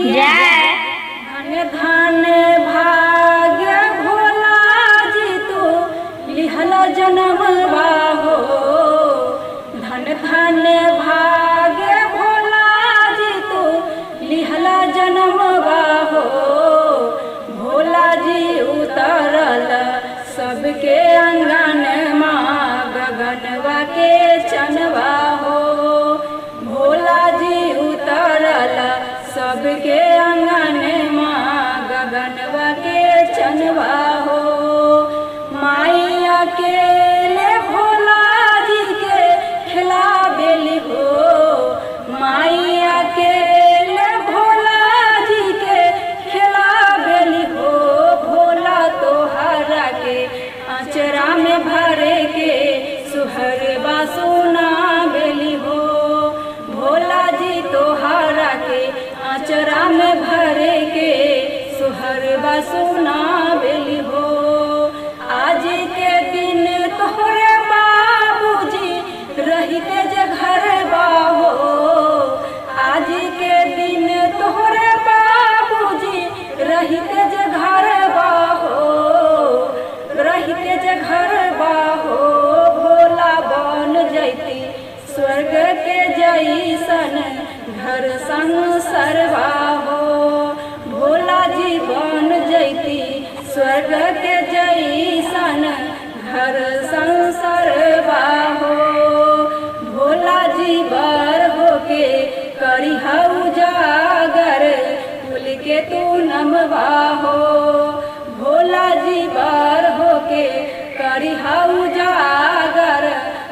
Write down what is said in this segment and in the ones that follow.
जय। धन धन भाग्य भोला जी तू लिहल जन्म बाहो। धन धन भाग्य भोला जी तू लिहल जन्म बाहो। भोला जी उतरल सबके अंगन माँ गगनवा के चनवा हो। भोला जी उतरल सबके अंगन माँ गगनवा के चनवा हो। माई अकेले भोला जी के खिला बेली हो। माई अकेले भोला जी के खिला बेली हो। भोला तोहरा के अचरा में भरे के सुहर बासुना बेली हो। भोला जी तोहरा के अचरा में भरे के सुहर बासुना बेली हो। आज के दिन तोहरे बाबूजी रहते जे घर बाहो। आज के दिन तोहरे बाबूजी रहते जे घर बाहो। रहते जे घर बाहो। भोला बन जैती स्वर्ग के जैसन घर संसरवा हो। भोला जी बन जैती स्वर्ग के जैसन घर संसरवा हो। भोला जी बर होके करी उजागर कुल के तू नमवा हो। भोला जी बर होके करी उजागर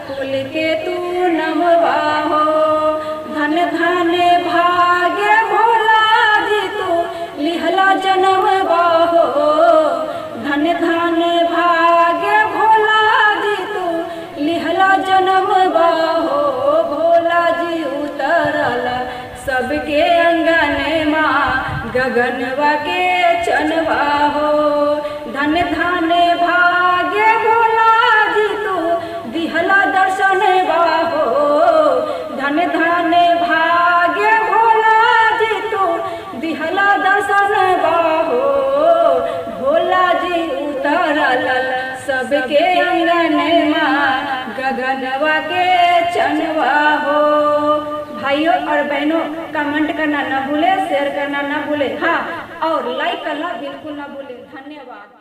कुल के तू नमवा हो। धन धन भाग्य भोला जी तू लिहला जन्म बाहो। धन धन भाग्य भोला जी तू लिहला जन्म बाहो। भोला जी उतरल सबके अंगन माँ गगनवा के चनवा हो। धन धन भाग्य भोला जी तू दिहला दर्शन बाहो। धन धन भाग्य भोला जी तू दिहला दर्शन बाहो। भोला जी उतरल सबके अंगन माँ गगनवा के चनवा हो। भाइयों और बहनों कमेंट करना ना भूले, शेयर करना ना भूले, हाँ और लाइक करना बिल्कुल ना भूले। धन्यवाद।